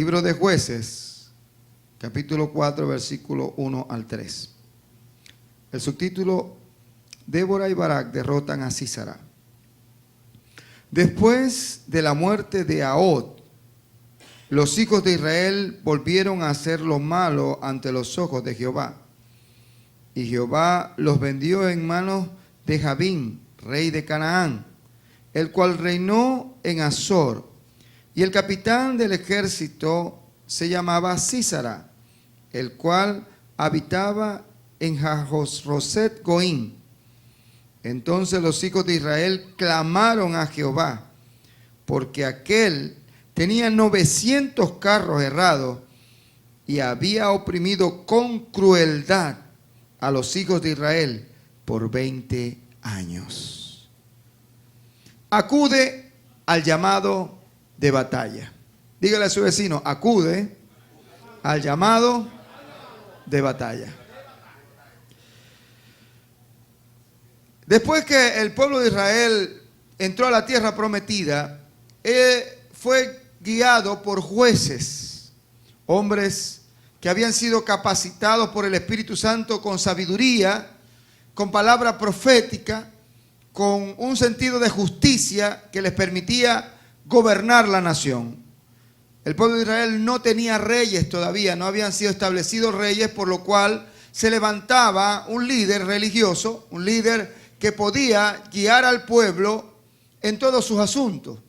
Libro de Jueces, capítulo 4, versículo 1 al 3. El subtítulo: Débora y Barak derrotan a Sísara. Después de la muerte de Ahod, los hijos de Israel volvieron a hacer lo malo ante los ojos de Jehová. Y Jehová los vendió en manos de Jabín, rey de Canaán, el cual reinó en Azor. Y el capitán del ejército se llamaba Sísara, el cual habitaba en Jahosroset Goín. Entonces los hijos de Israel clamaron a Jehová, porque aquel tenía 900 carros herrados y había oprimido con crueldad a los hijos de Israel por 20 años. Acude al llamado de batalla. Dígale a su vecino: acude al llamado de batalla. Después que el pueblo de Israel entró a la tierra prometida, fue guiado por jueces, hombres que habían sido capacitados por el Espíritu Santo con sabiduría, con palabra profética, con un sentido de justicia que les permitía gobernar la nación. El pueblo de Israel no tenía reyes todavía, no habían sido establecidos reyes, por lo cual se levantaba un líder religioso, un líder que podía guiar al pueblo en todos sus asuntos.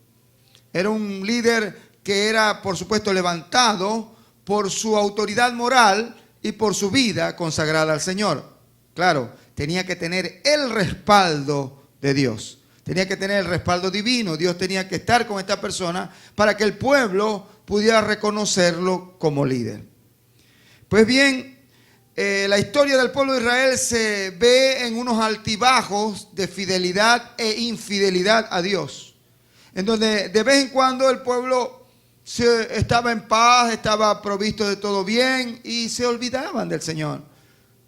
Era un líder que era, por supuesto, levantado por su autoridad moral y por su vida consagrada al Señor. Claro, tenía que tener el respaldo de Dios. Tenía que tener el respaldo divino. Dios tenía que estar con esta persona para que el pueblo pudiera reconocerlo como líder. Pues bien, la historia del pueblo de Israel se ve en unos altibajos de fidelidad e infidelidad a Dios, en donde de vez en cuando el pueblo estaba en paz, estaba provisto de todo bien y se olvidaban del Señor.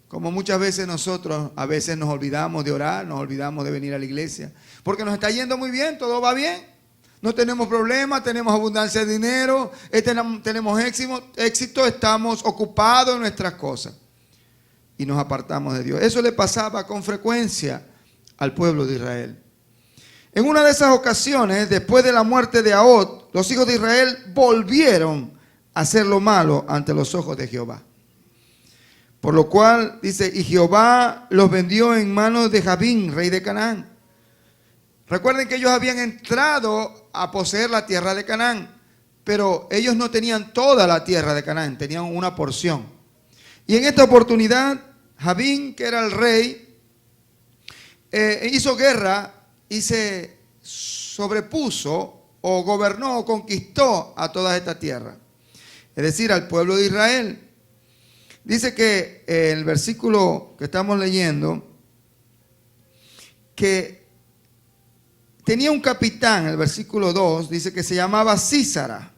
Como muchas veces nosotros a veces nos olvidamos de orar, nos olvidamos de venir a la iglesia, porque nos está yendo muy bien, todo va bien, no tenemos problemas, tenemos abundancia de dinero, tenemos éxito, estamos ocupados en nuestras cosas y nos apartamos de Dios. Eso le pasaba con frecuencia al pueblo de Israel. En una de esas ocasiones, después de la muerte de Ahod, los hijos de Israel volvieron a hacer lo malo ante los ojos de Jehová. Por lo cual, dice, y Jehová los vendió en manos de Jabín, rey de Canaán. Recuerden que ellos habían entrado a poseer la tierra de Canaán, pero ellos no tenían toda la tierra de Canaán, tenían una porción. Y en esta oportunidad, Jabín, que era el rey, hizo guerra y se sobrepuso o gobernó o conquistó a toda esta tierra, es decir, al pueblo de Israel. Dice que el versículo que estamos leyendo, que tenía un capitán, el versículo 2, dice que se llamaba Sísara,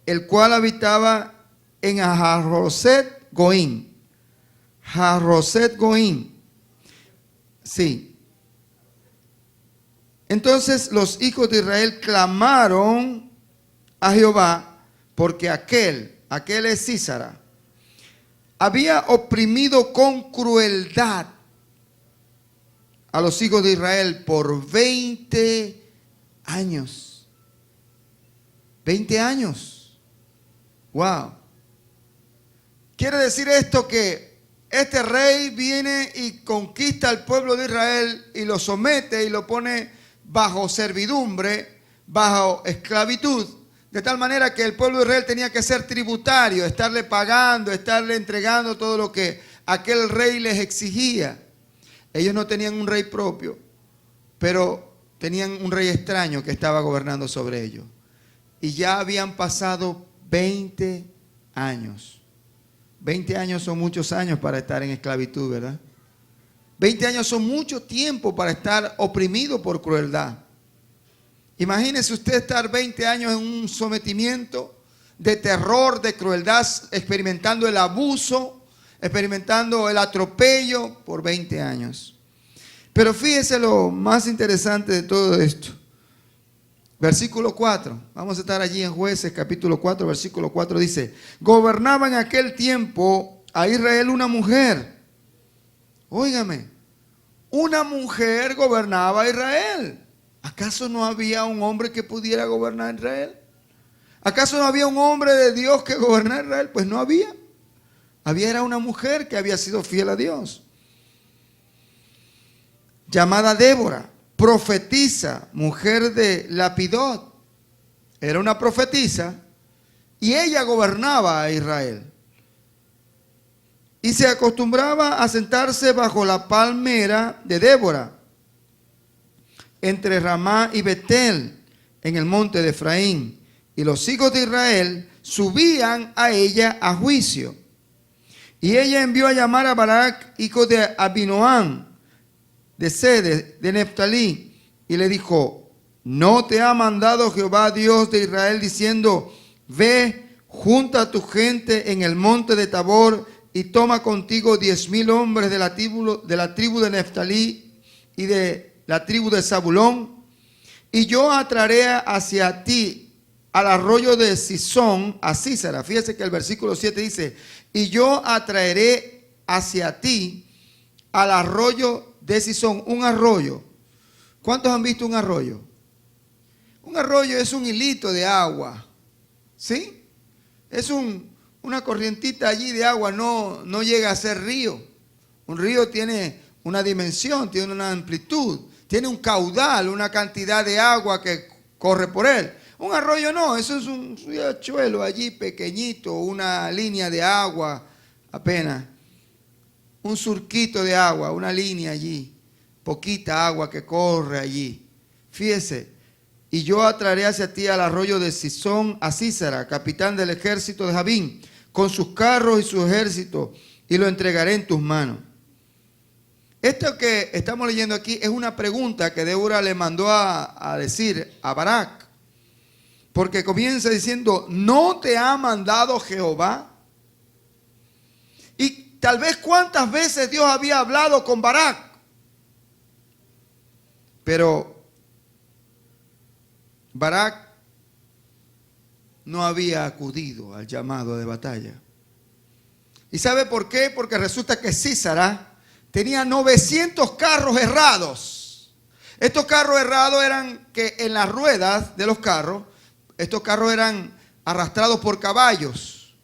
el cual habitaba en Jahosroset Goín. Jahosroset Goín. Sí. Entonces los hijos de Israel clamaron a Jehová, porque aquel es Sísara, había oprimido con crueldad a los hijos de Israel por 20 años. 20 años. Wow. Quiere decir esto que este rey viene y conquista al pueblo de Israel y lo somete y lo pone bajo servidumbre, bajo esclavitud. De tal manera que el pueblo de Israel tenía que ser tributario, estarle pagando, estarle entregando todo lo que aquel rey les exigía. Ellos no tenían un rey propio, pero tenían un rey extraño que estaba gobernando sobre ellos. Y ya habían pasado 20 años. 20 años son muchos años para estar en esclavitud, ¿verdad? 20 años son mucho tiempo para estar oprimido por crueldad. Imagínese usted estar 20 años en un sometimiento de terror, de crueldad, experimentando el abuso, experimentando el atropello por 20 años. Pero fíjese lo más interesante de todo esto. Versículo 4. Vamos a estar allí en Jueces, capítulo 4, versículo 4. Dice: gobernaba en aquel tiempo a Israel una mujer. Óigame, una mujer gobernaba a Israel. ¿Acaso no había un hombre que pudiera gobernar a Israel? ¿Acaso no había un hombre de Dios que gobernara a Israel? Pues no había. Era una mujer que había sido fiel a Dios, llamada Débora, profetisa, mujer de Lapidot. Era una profetisa y ella gobernaba a Israel. Y se acostumbraba a sentarse bajo la palmera de Débora, entre Ramá y Betel, en el monte de Efraín. Y los hijos de Israel subían a ella a juicio. Y ella envió a llamar a Barac, hijo de Abinoam, de Sede, de Neftalí, y le dijo: ¿no te ha mandado Jehová, Dios de Israel, diciendo: ve, junta a tu gente en el monte de Tabor, y toma contigo 10,000 hombres de la tribu de Neftalí y de la tribu de Zabulón? Y yo atraeré hacia ti al arroyo de Sisón, a Sísara. Fíjese que el versículo 7 dice: y yo atraeré hacia ti al arroyo de Sisón. Un arroyo. ¿Cuántos han visto un arroyo? Un arroyo es un hilito de agua, ¿sí? Es una corrientita allí de agua, no llega a ser río. Un río tiene una dimensión, tiene una amplitud, tiene un caudal, una cantidad de agua que corre por él. Un arroyo no, eso es un riachuelo allí pequeñito, una línea de agua apenas, un surquito de agua, una línea allí, poquita agua que corre allí. Fíjese: y yo atraeré hacia ti al arroyo de Sisón, a Sísara, capitán del ejército de Jabín, con sus carros y su ejército, y lo entregaré en tus manos. Esto que estamos leyendo aquí es una pregunta que Débora le mandó a decir a Barac. Porque comienza diciendo: ¿no te ha mandado Jehová? Y tal vez cuántas veces Dios había hablado con Barac. Pero Barac no había acudido al llamado de batalla. ¿Y sabe por qué? Porque resulta que Sísara tenía 900 carros herrados. Estos carros herrados eran que en las ruedas de los carros, estos carros eran arrastrados por caballos,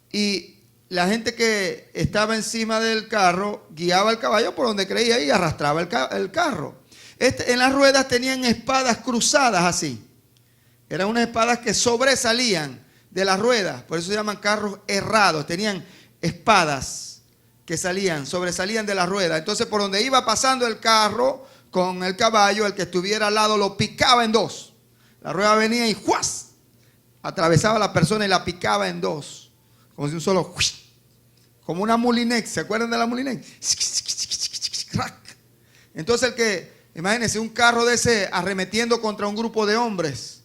y la gente que estaba encima del carro guiaba el caballo por donde creía y arrastraba el carro. En las ruedas tenían espadas cruzadas así. Eran unas espadas que sobresalían de las ruedas, por eso se llaman carros herrados. Tenían espadas que sobresalían de la rueda. Entonces, por donde iba pasando el carro con el caballo, el que estuviera al lado lo picaba en dos. La rueda venía y ¡juas! Atravesaba a la persona y la picaba en dos. Como si un solo ¡juas! Como una Mulinex. ¿Se acuerdan de la Mulinex? Entonces imagínense un carro de ese arremetiendo contra un grupo de hombres.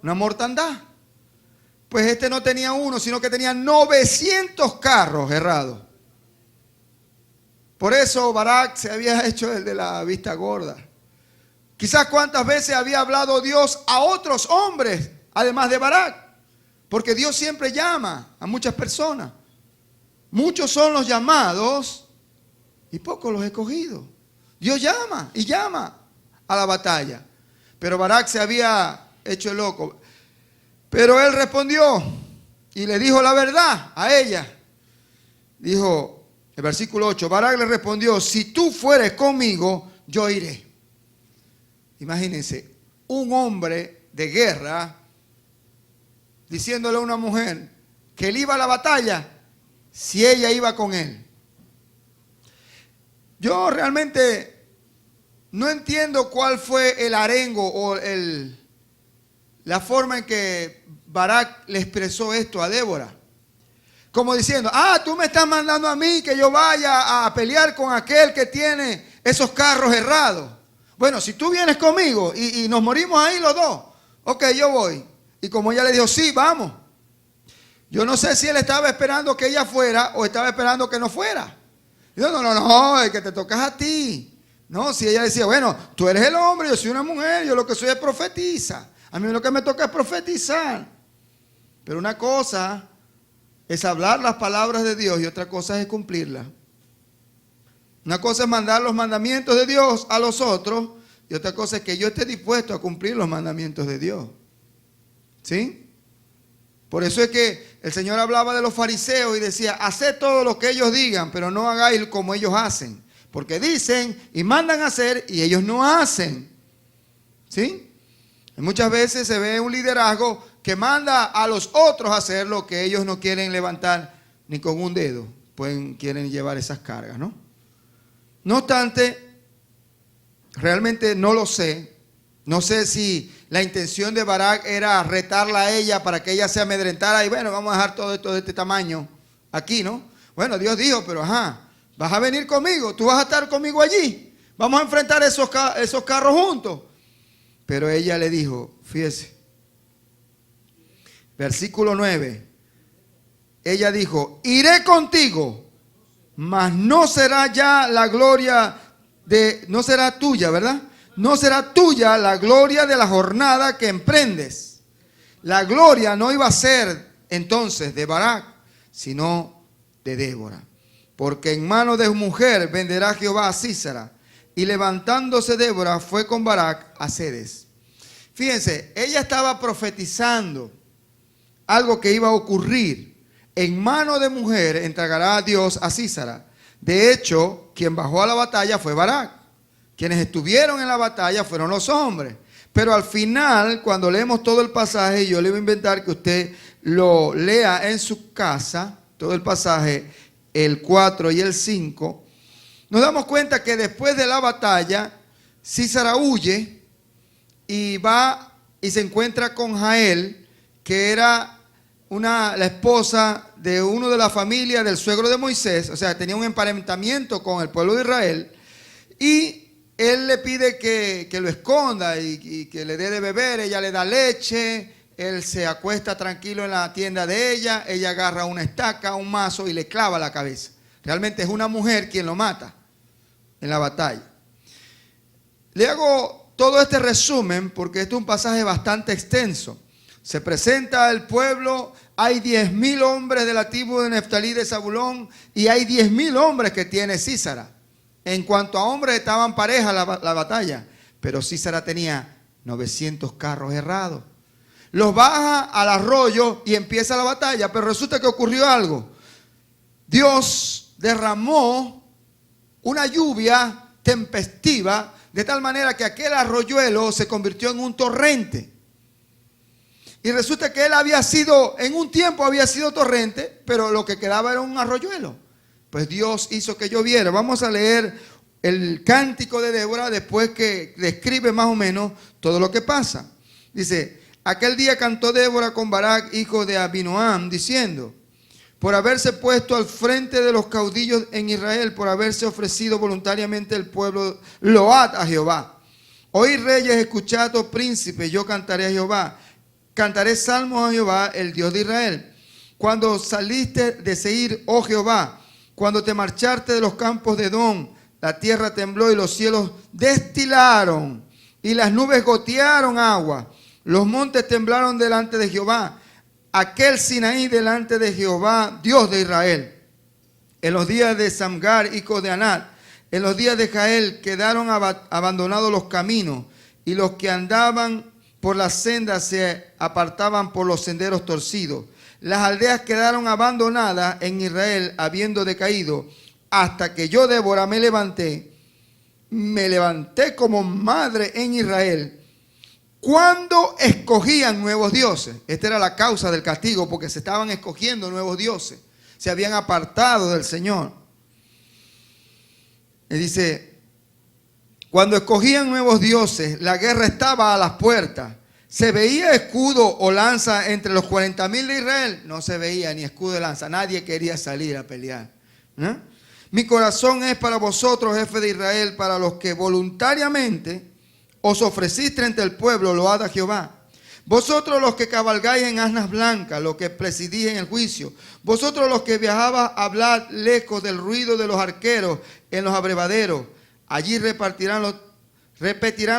Una mortandad. Pues este no tenía uno, sino que tenía 900 carros herrados. Por eso Barac se había hecho el de la vista gorda. Quizás cuántas veces había hablado Dios a otros hombres, además de Barac. Porque Dios siempre llama a muchas personas. Muchos son los llamados y pocos los escogidos. Dios llama y llama a la batalla. Pero Barac se había hecho el loco. Pero él respondió y le dijo la verdad a ella. Dijo, el versículo 8, Barac le respondió: si tú fueres conmigo, yo iré. Imagínense, un hombre de guerra diciéndole a una mujer que él iba a la batalla si ella iba con él. Yo realmente no entiendo cuál fue el arengo o la forma en que Barac le expresó esto a Débora. Como diciendo: tú me estás mandando a mí que yo vaya a pelear con aquel que tiene esos carros herrados. Bueno, si tú vienes conmigo y nos morimos ahí los dos, ok, yo voy. Y como ella le dijo: sí, vamos. Yo no sé si él estaba esperando que ella fuera o estaba esperando que no fuera. No, el que te tocas a ti. No, si ella decía: bueno, tú eres el hombre, yo soy una mujer, yo lo que soy es profetisa. A mí lo que me toca es profetizar. Pero una cosa es hablar las palabras de Dios y otra cosa es cumplirlas. Una cosa es mandar los mandamientos de Dios a los otros y otra cosa es que yo esté dispuesto a cumplir los mandamientos de Dios. ¿Sí? Por eso es que el Señor hablaba de los fariseos y decía, haced todo lo que ellos digan, pero no hagáis como ellos hacen. Porque dicen y mandan a hacer y ellos no hacen. ¿Sí? Y muchas veces se ve un liderazgo que manda a los otros a hacer lo que ellos no quieren levantar ni con un dedo. Quieren llevar esas cargas, ¿no? No obstante, realmente no lo sé. No sé si la intención de Barak era retarla a ella para que ella se amedrentara y bueno, vamos a dejar todo esto de este tamaño aquí, ¿no? Bueno, Dios dijo, pero vas a venir conmigo, tú vas a estar conmigo allí. Vamos a enfrentar esos carros juntos. Pero ella le dijo, fíjese, versículo 9, ella dijo, iré contigo, mas no será ya la gloria no será tuya, ¿verdad? No será tuya la gloria de la jornada que emprendes. La gloria no iba a ser entonces de Barak, sino de Débora. Porque en mano de mujer venderá Jehová a Sísara. Y levantándose Débora fue con Barak a Cedes. Fíjense, ella estaba profetizando algo que iba a ocurrir. En mano de mujer entregará a Dios a Sísara. De hecho, quien bajó a la batalla fue Barak. Quienes estuvieron en la batalla fueron los hombres. Pero al final, cuando leemos todo el pasaje, yo le voy a inventar que usted lo lea en su casa, todo el pasaje, el 4 y el 5, nos damos cuenta que después de la batalla, Sísara huye y va y se encuentra con Jael, que era la esposa de uno de la familia del suegro de Moisés, o sea, tenía un emparentamiento con el pueblo de Israel, y él le pide que lo esconda y que le dé de beber. Ella le da leche, él se acuesta tranquilo en la tienda de ella agarra una estaca, un mazo y le clava la cabeza. Realmente es una mujer quien lo mata en la batalla. Le hago todo este resumen porque este es un pasaje bastante extenso. Se presenta el pueblo, hay 10,000 hombres de la tribu de Neftalí de Zabulón y hay 10,000 hombres que tiene Sísara. En cuanto a hombres estaban parejas la batalla, pero Sísara tenía 900 carros errados. Los baja al arroyo y empieza la batalla, pero resulta que ocurrió algo. Dios derramó una lluvia tempestiva de tal manera que aquel arroyuelo se convirtió en un torrente. Y resulta que él en un tiempo había sido torrente, pero lo que quedaba era un arroyuelo. Pues Dios hizo que lloviera. Vamos a leer el cántico de Débora después que describe más o menos todo lo que pasa. Dice, aquel día cantó Débora con Barak, hijo de Abinoam, diciendo, por haberse puesto al frente de los caudillos en Israel, por haberse ofrecido voluntariamente el pueblo, load a Jehová. Oíd reyes, escuchad, oh príncipes, yo cantaré a Jehová. Cantaré salmos a Jehová, el Dios de Israel. Cuando saliste de Seir, oh Jehová, cuando te marchaste de los campos de Edom, la tierra tembló y los cielos destilaron y las nubes gotearon agua. Los montes temblaron delante de Jehová, aquel Sinaí delante de Jehová, Dios de Israel. En los días de Samgar, hijo de Anat, en los días de Jael, quedaron abandonados los caminos y los que andaban por las sendas se apartaban por los senderos torcidos. Las aldeas quedaron abandonadas en Israel, habiendo decaído, hasta que yo, Débora, me levanté como madre en Israel, cuando escogían nuevos dioses. Esta era la causa del castigo, porque se estaban escogiendo nuevos dioses, se habían apartado del Señor. Y dice, cuando escogían nuevos dioses, la guerra estaba a las puertas. ¿Se veía escudo o lanza entre los 40,000 de Israel? No se veía ni escudo de lanza. Nadie quería salir a pelear. ¿No? Mi corazón es para vosotros, jefe de Israel, para los que voluntariamente os ofreciste entre el pueblo, load a Jehová. Vosotros los que cabalgáis en asnas blancas, los que presidís en el juicio. Vosotros los que viajabas, hablad lejos del ruido de los arqueros en los abrevaderos. Allí repetirán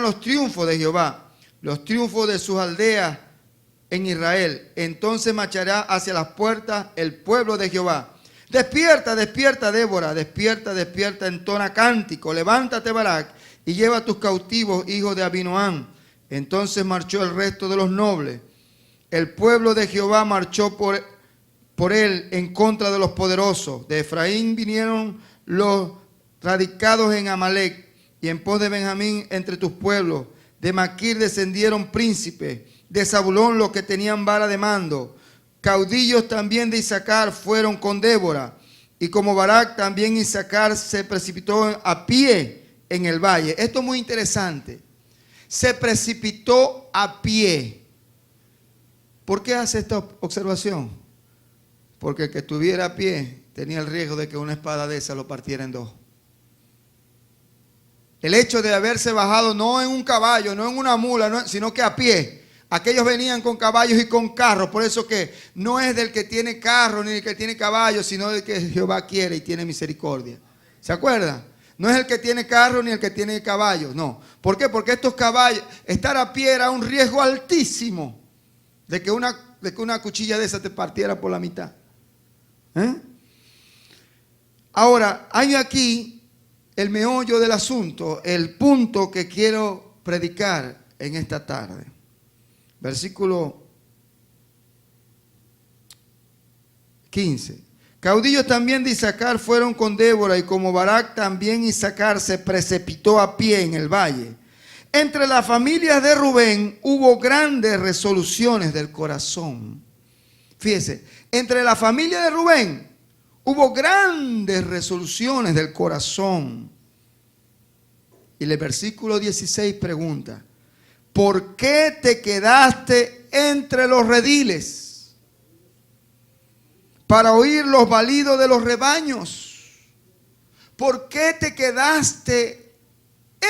los triunfos de Jehová. los triunfos de sus aldeas en Israel. Entonces marchará hacia las puertas el pueblo de Jehová. Despierta, despierta, Débora, despierta, despierta, entona cántico. Levántate, Barak, y lleva a tus cautivos, hijos de Abinoam. Entonces marchó el resto de los nobles. El pueblo de Jehová marchó por él en contra de los poderosos. De Efraín vinieron los radicados en Amalec, y en pos de Benjamín entre tus pueblos. De Maquir descendieron príncipes, de Zabulón los que tenían vara de mando. Caudillos también de Isaacar fueron con Débora, y como Barak también Isaacar se precipitó a pie en el valle. Esto es muy interesante. Se precipitó a pie. ¿Por qué hace esta observación? Porque el que estuviera a pie tenía el riesgo de que una espada de esa lo partiera en dos. El hecho de haberse bajado no en un caballo, no en una mula, sino que a pie. Aquellos venían con caballos y con carros, por eso que no es del que tiene carro ni del que tiene caballo, sino del que Jehová quiere y tiene misericordia. ¿Se acuerdan? No es el que tiene carro ni el que tiene caballos, no. ¿Por qué? Porque estos caballos, estar a pie era un riesgo altísimo de que una cuchilla de esa te partiera por la mitad. Ahora, hay aquí el meollo del asunto, el punto que quiero predicar en esta tarde. Versículo 15. Caudillos también de Isaacar fueron con Débora, y como Barak también Isaacar se precipitó a pie en el valle. Entre las familias de Rubén hubo grandes resoluciones del corazón. Fíjese, entre la familia de Rubén hubo grandes resoluciones del corazón. Y el versículo 16 pregunta: ¿por qué te quedaste entre los rediles para oír los balidos de los rebaños? ¿Por qué te quedaste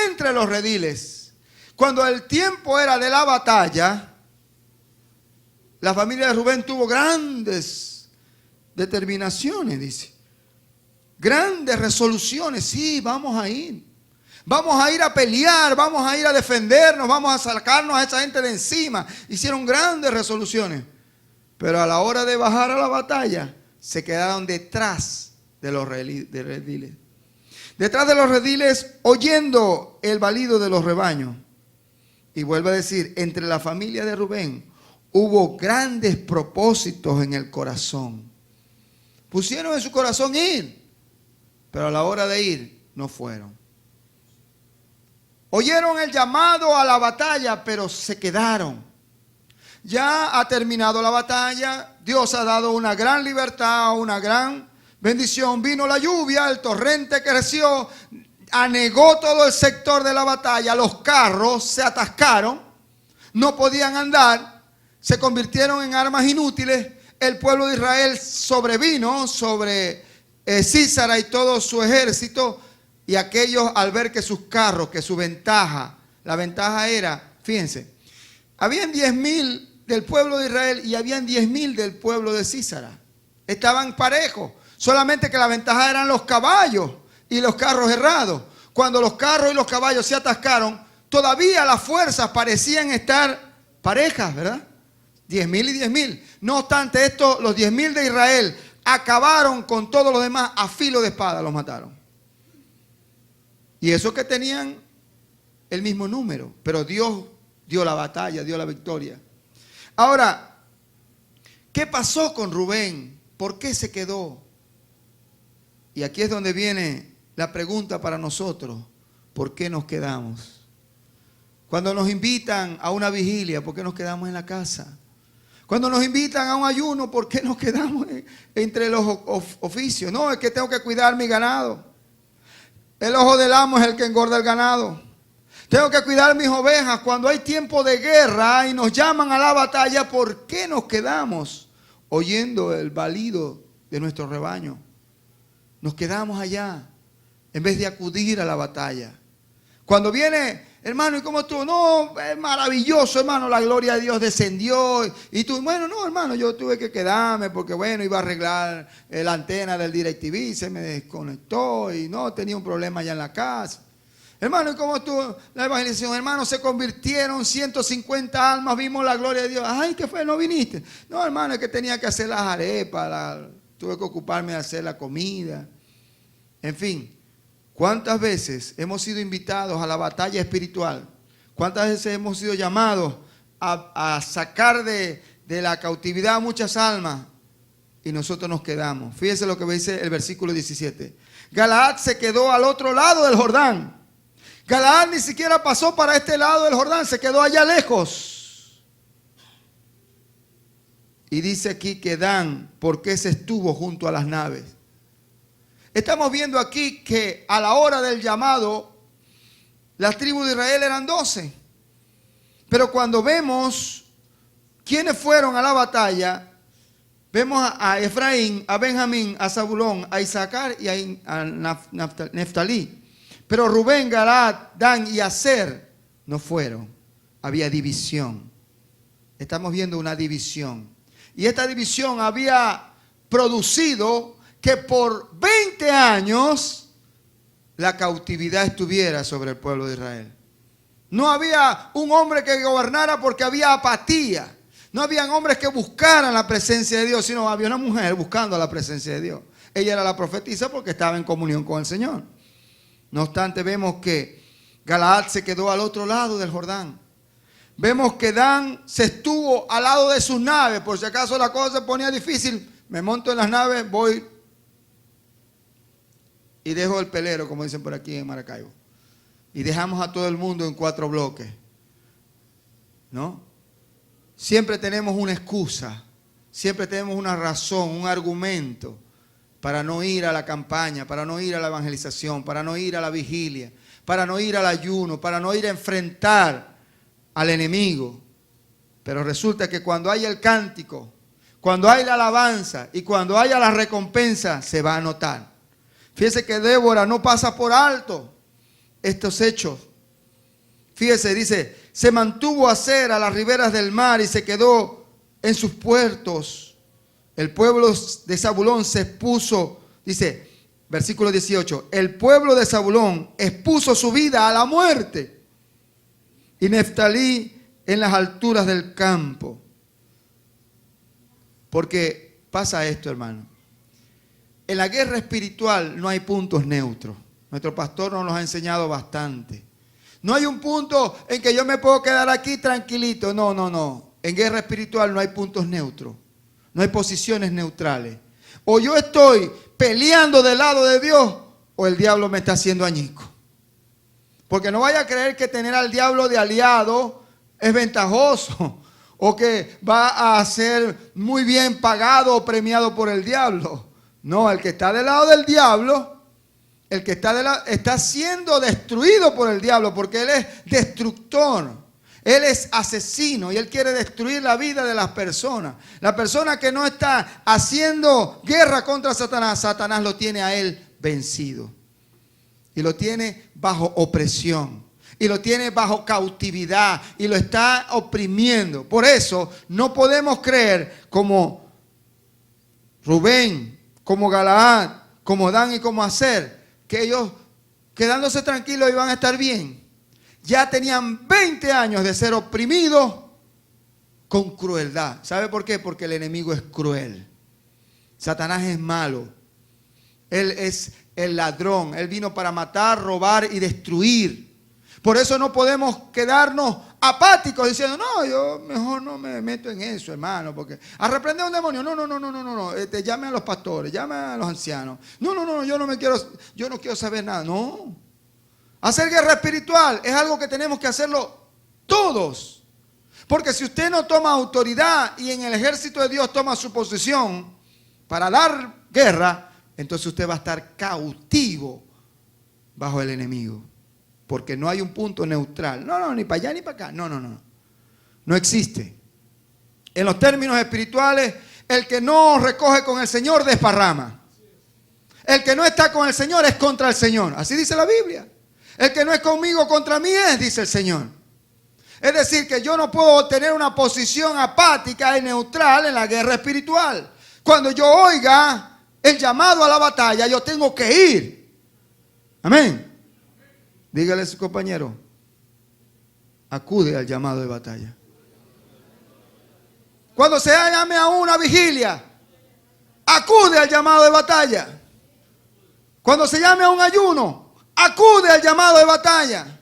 entre los rediles? Cuando el tiempo era de la batalla, la familia de Rubén tuvo grandes determinaciones, dice. Grandes resoluciones. Sí, vamos a ir. Vamos a ir a pelear, vamos a ir a defendernos, vamos a sacarnos a esa gente de encima. Hicieron grandes resoluciones. Pero a la hora de bajar a la batalla, se quedaron detrás de los rediles. Detrás de los rediles, oyendo el balido de los rebaños. Y vuelve a decir, entre la familia de Rubén hubo grandes propósitos en el corazón. Pusieron en su corazón ir, pero a la hora de ir no fueron. Oyeron el llamado a la batalla, pero se quedaron. Ya ha terminado la batalla, Dios ha dado una gran libertad, una gran bendición. Vino la lluvia, el torrente creció, anegó todo el sector de la batalla. Los carros se atascaron, no podían andar, se convirtieron en armas inútiles. El pueblo de Israel sobrevino sobre Sísara y todo su ejército. Y aquellos, al ver que sus carros, que su ventaja, la ventaja era, fíjense, habían 10,000 del pueblo de Israel y habían 10,000 del pueblo de Sísara. Estaban parejos, solamente que la ventaja eran los caballos y los carros herrados. Cuando los carros y los caballos se atascaron, todavía las fuerzas parecían estar parejas, ¿verdad? 10,000 y 10,000. No obstante esto, los 10,000 de Israel acabaron con todos los demás a filo de espada, los mataron. Y esos que tenían el mismo número, pero Dios dio la batalla, dio la victoria. Ahora, ¿qué pasó con Rubén? ¿Por qué se quedó? Y aquí es donde viene la pregunta para nosotros: ¿por qué nos quedamos? Cuando nos invitan a una vigilia, ¿por qué nos quedamos en la casa? Cuando nos invitan a un ayuno, ¿por qué nos quedamos entre los oficios? No, es que tengo que cuidar mi ganado. El ojo del amo es el que engorda el ganado. Tengo que cuidar mis ovejas. Cuando hay tiempo de guerra y nos llaman a la batalla, ¿por qué nos quedamos oyendo el balido de nuestro rebaño? Nos quedamos allá en vez de acudir a la batalla. Cuando viene, hermano, ¿y cómo estuvo? No, es maravilloso, hermano, la gloria de Dios descendió. Y tú, bueno, no, hermano, yo tuve que quedarme porque, bueno, iba a arreglar la antena del DirecTV, se me desconectó y no, tenía un problema allá en la casa. Hermano, ¿y cómo estuvo la evangelización? Hermano, se convirtieron 150 almas, vimos la gloria de Dios. Ay, ¿qué fue? ¿No viniste? No, hermano, es que tenía que hacer las arepas, tuve que ocuparme de hacer la comida. En fin, ¿cuántas veces hemos sido invitados a la batalla espiritual? ¿Cuántas veces hemos sido llamados a sacar de la cautividad a muchas almas? Y nosotros nos quedamos. Fíjese lo que dice el versículo 17. Galaad se quedó al otro lado del Jordán. Galaad ni siquiera pasó para este lado del Jordán, se quedó allá lejos. Y dice aquí que Dan, ¿por qué se estuvo junto a las naves? Estamos viendo aquí que a la hora del llamado, las tribus de Israel eran 12. Pero cuando vemos quiénes fueron a la batalla, vemos a Efraín, a Benjamín, a Zabulón, a Isaacar y a Neftalí. Pero Rubén, Galaad, Dan y Aser no fueron. Había división. Estamos viendo una división. Y esta división había producido que por 20 años la cautividad estuviera sobre el pueblo de Israel. No había un hombre que gobernara porque había apatía. No habían hombres que buscaran la presencia de Dios, sino había una mujer buscando la presencia de Dios. Ella era la profetisa porque estaba en comunión con el Señor. No obstante, vemos que Galaad se quedó al otro lado del Jordán. Vemos que Dan se estuvo al lado de sus naves. Por si acaso la cosa se ponía difícil, me monto en las naves, voy y dejo el pelero, como dicen por aquí en Maracaibo. Y dejamos a todo el mundo en 4 bloques. ¿No? Siempre tenemos una excusa, siempre tenemos una razón, un argumento para no ir a la campaña, para no ir a la evangelización, para no ir a la vigilia, para no ir al ayuno, para no ir a enfrentar al enemigo. Pero resulta que cuando hay el cántico, cuando hay la alabanza y cuando haya la recompensa, se va a notar. Fíjese que Débora no pasa por alto estos hechos. Fíjese, dice, se mantuvo Aser a las riberas del mar y se quedó en sus puertos. El pueblo de Zabulón se expuso, dice, versículo 18, el pueblo de Zabulón expuso su vida a la muerte. Y Neftalí en las alturas del campo. Porque pasa esto, hermano. En la guerra espiritual no hay puntos neutros. Nuestro pastor nos lo ha enseñado bastante. No hay un punto en que yo me puedo quedar aquí tranquilito. No, no, no. En guerra espiritual no hay puntos neutros. No hay posiciones neutrales. O yo estoy peleando del lado de Dios o el diablo me está haciendo añico. Porque no vaya a creer que tener al diablo de aliado es ventajoso o que va a ser muy bien pagado o premiado por el diablo. No, el que está del lado del diablo, el que está siendo destruido por el diablo porque él es destructor. Él es asesino y él quiere destruir la vida de las personas. La persona que no está haciendo guerra contra Satanás, Satanás lo tiene a él vencido. Y lo tiene bajo opresión. Y lo tiene bajo cautividad. Y lo está oprimiendo. Por eso no podemos creer como Rubén, como Galaad, como Dan y como Aser, que ellos quedándose tranquilos iban a estar bien. Ya tenían 20 años de ser oprimidos con crueldad. ¿Sabe por qué? Porque el enemigo es cruel. Satanás es malo. Él es el ladrón. Él vino para matar, robar y destruir. Por eso no podemos quedarnos apáticos diciendo, no, yo mejor no me meto en eso, hermano, porque a reprender a un demonio, no. Llame a los pastores, llame a los ancianos. No, yo no quiero saber nada. No. Hacer guerra espiritual es algo que tenemos que hacerlo todos. Porque si usted no toma autoridad y en el ejército de Dios toma su posición para dar guerra, entonces usted va a estar cautivo bajo el enemigo. Porque no hay un punto neutral. No, ni para allá ni para acá. No. No existe. En los términos espirituales, el que no recoge con el Señor desparrama. El que no está con el Señor es contra el Señor. Así dice la Biblia. El que no es conmigo contra mí es, dice el Señor. Es decir, que yo no puedo tener una posición apática y neutral en la guerra espiritual. Cuando yo oiga el llamado a la batalla, yo tengo que ir. Amén. Dígale a su compañero, acude al llamado de batalla. Cuando se llame a una vigilia, acude al llamado de batalla. Cuando se llame a un ayuno, acude al llamado de batalla.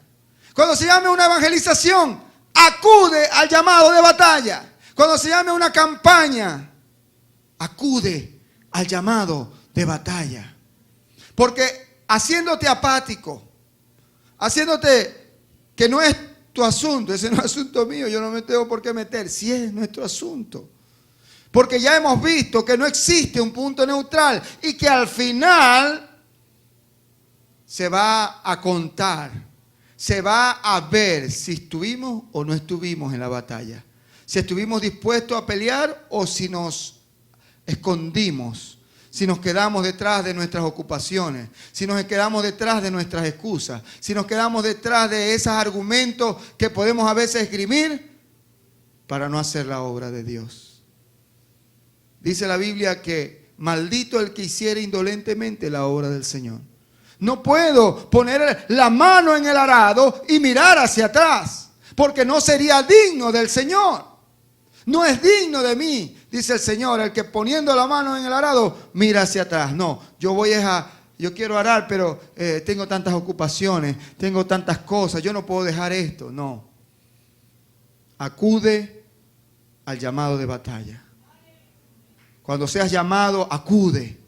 Cuando se llame a una evangelización, acude al llamado de batalla. Cuando se llame a una campaña, acude al llamado de batalla. Porque haciéndote apático, haciéndote que no es tu asunto, ese no es asunto mío, yo no me tengo por qué meter, si es nuestro asunto. Porque ya hemos visto que no existe un punto neutral y que al final se va a contar, se va a ver si estuvimos o no estuvimos en la batalla. Si estuvimos dispuestos a pelear o si nos escondimos, si nos quedamos detrás de nuestras ocupaciones, si nos quedamos detrás de nuestras excusas, si nos quedamos detrás de esos argumentos que podemos a veces esgrimir para no hacer la obra de Dios. Dice la Biblia que maldito el que hiciera indolentemente la obra del Señor. No puedo poner la mano en el arado y mirar hacia atrás, porque no sería digno del Señor. No es digno de mí, dice el Señor, el que poniendo la mano en el arado mira hacia atrás. No, yo quiero arar, pero tengo tantas ocupaciones, tengo tantas cosas, yo no puedo dejar esto. No. Acude al llamado de batalla. Cuando seas llamado, acude,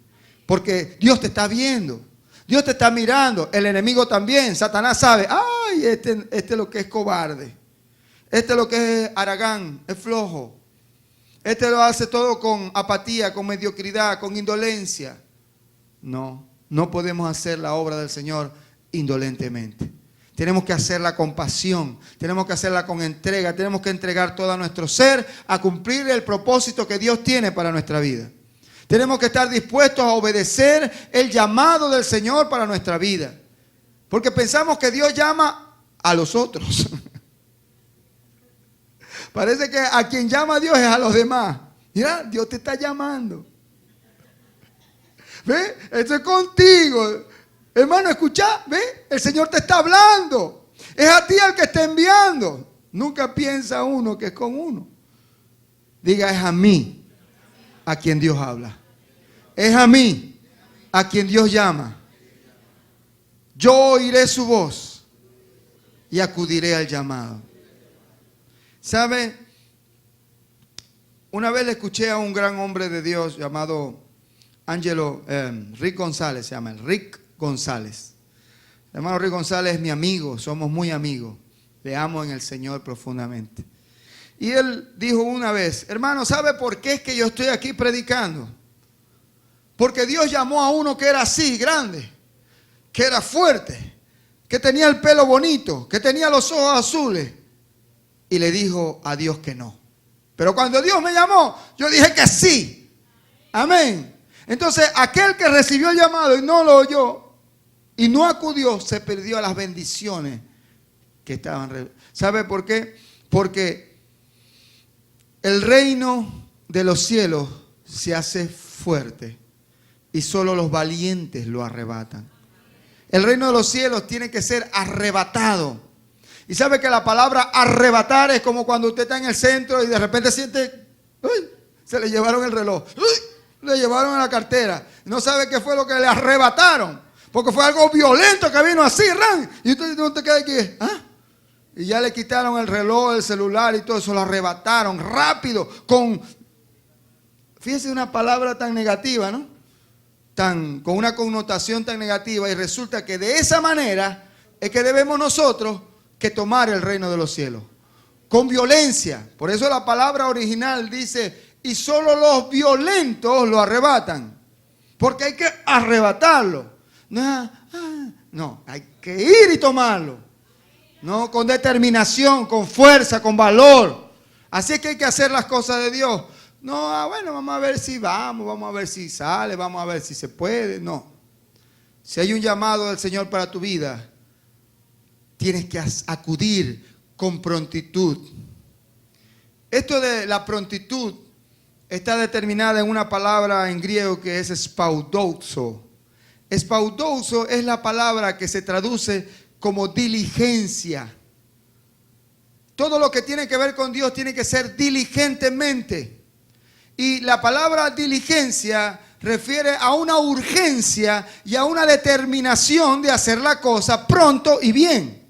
porque Dios te está viendo. Dios te está mirando, el enemigo también, Satanás sabe, ay, este es lo que es cobarde, este es lo que es haragán, es flojo, este lo hace todo con apatía, con mediocridad, con indolencia. No podemos hacer la obra del Señor indolentemente. Tenemos que hacerla con pasión, tenemos que hacerla con entrega, tenemos que entregar todo nuestro ser a cumplir el propósito que Dios tiene para nuestra vida. Tenemos que estar dispuestos a obedecer el llamado del Señor para nuestra vida. Porque pensamos que Dios llama a los otros. Parece que a quien llama a Dios es a los demás. Mira, Dios te está llamando. ¿Ve? Esto es contigo. Hermano, escucha, ¿ve? El Señor te está hablando. Es a ti al que está enviando. Nunca piensa uno que es con uno. Diga, es a mí a quien Dios habla. Es a mí a quien Dios llama. Yo oiré su voz y acudiré al llamado. ¿Sabe? Una vez le escuché a un gran hombre de Dios llamado Rick González, se llama el Rick González. El hermano Rick González es mi amigo, somos muy amigos. Le amo en el Señor profundamente. Y él dijo una vez, hermano, ¿sabe por qué es que yo estoy aquí predicando? Porque Dios llamó a uno que era así, grande, que era fuerte, que tenía el pelo bonito, que tenía los ojos azules. Y le dijo a Dios que no. Pero cuando Dios me llamó, yo dije que sí. Amén. Entonces, aquel que recibió el llamado y no lo oyó y no acudió, se perdió las bendiciones que estaban. ¿Sabe por qué? Porque el reino de los cielos se hace fuerte y solo los valientes lo arrebatan. El reino de los cielos tiene que ser arrebatado. Y sabe que la palabra arrebatar es como cuando usted está en el centro y de repente siente, ¡uy!, se le llevaron el reloj, ¡uy!, le llevaron la cartera. No sabe qué fue lo que le arrebataron, porque fue algo violento que vino así, ¡ran! Y usted no te queda aquí, ¿ah? Y ya le quitaron el reloj, el celular y todo eso, lo arrebataron rápido, fíjese, una palabra tan negativa, ¿no? Con una connotación tan negativa, y resulta que de esa manera es que debemos nosotros que tomar el reino de los cielos, con violencia. Por eso la palabra original dice, y solo los violentos lo arrebatan, porque hay que arrebatarlo. No, hay que ir y tomarlo. No, con determinación, con fuerza, con valor. Así es que hay que hacer las cosas de Dios. No, bueno, vamos a ver si vamos a ver si sale, vamos a ver si se puede. No. Si hay un llamado del Señor para tu vida, tienes que acudir con prontitud. Esto de la prontitud está determinada en una palabra en griego que es spaudoxo. Spaudoxo es la palabra que se traduce como diligencia. Todo lo que tiene que ver con Dios tiene que ser diligentemente. Y la palabra diligencia refiere a una urgencia y a una determinación de hacer la cosa pronto y bien.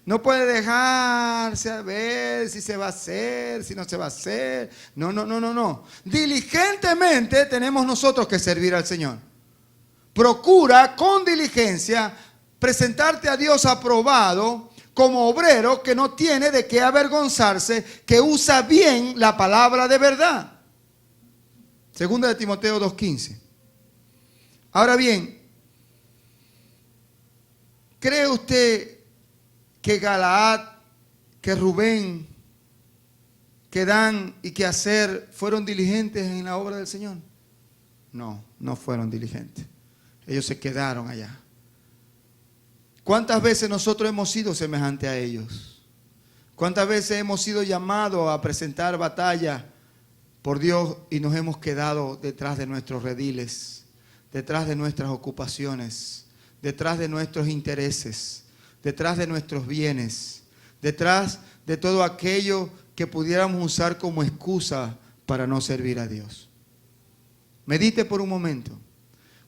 No puede dejarse a ver si se va a hacer, si no se va a hacer. No. Diligentemente tenemos nosotros que servir al Señor. Procura con diligencia presentarte a Dios aprobado como obrero que no tiene de qué avergonzarse, que usa bien la palabra de verdad. Segunda de Timoteo 2:15. Ahora bien, ¿cree usted que Galaad, que Rubén, que Dan y que Aser fueron diligentes en la obra del Señor? No, no fueron diligentes. Ellos se quedaron allá. ¿Cuántas veces nosotros hemos sido semejantes a ellos? ¿Cuántas veces hemos sido llamados a presentar batalla por Dios y nos hemos quedado detrás de nuestros rediles, detrás de nuestras ocupaciones, detrás de nuestros intereses, detrás de nuestros bienes, detrás de todo aquello que pudiéramos usar como excusa para no servir a Dios? Medite por un momento.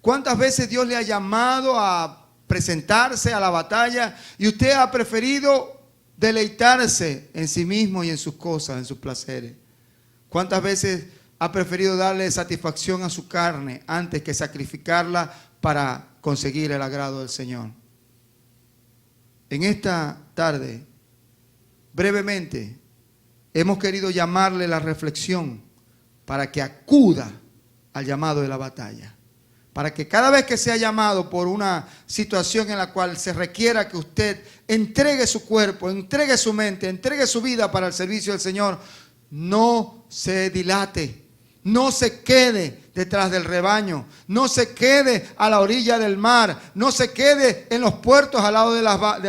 ¿Cuántas veces Dios le ha llamado a presentarse a la batalla y usted ha preferido deleitarse en sí mismo y en sus cosas, en sus placeres? ¿Cuántas veces ha preferido darle satisfacción a su carne antes que sacrificarla para conseguir el agrado del Señor? En esta tarde, brevemente, hemos querido llamarle la reflexión para que acuda al llamado de la batalla. Para que cada vez que sea llamado por una situación en la cual se requiera que usted entregue su cuerpo, entregue su mente, entregue su vida para el servicio del Señor, no se dilate, no se quede detrás del rebaño, no se quede a la orilla del mar, no se quede en los puertos al lado de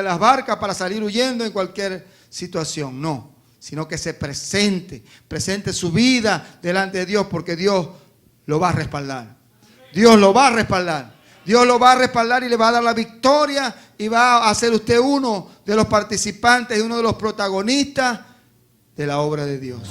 las barcas para salir huyendo en cualquier situación, no, sino que se presente su vida delante de Dios, porque Dios lo va a respaldar. Dios lo va a respaldar. Dios lo va a respaldar y le va a dar la victoria y va a ser usted uno de los participantes y uno de los protagonistas de la obra de Dios.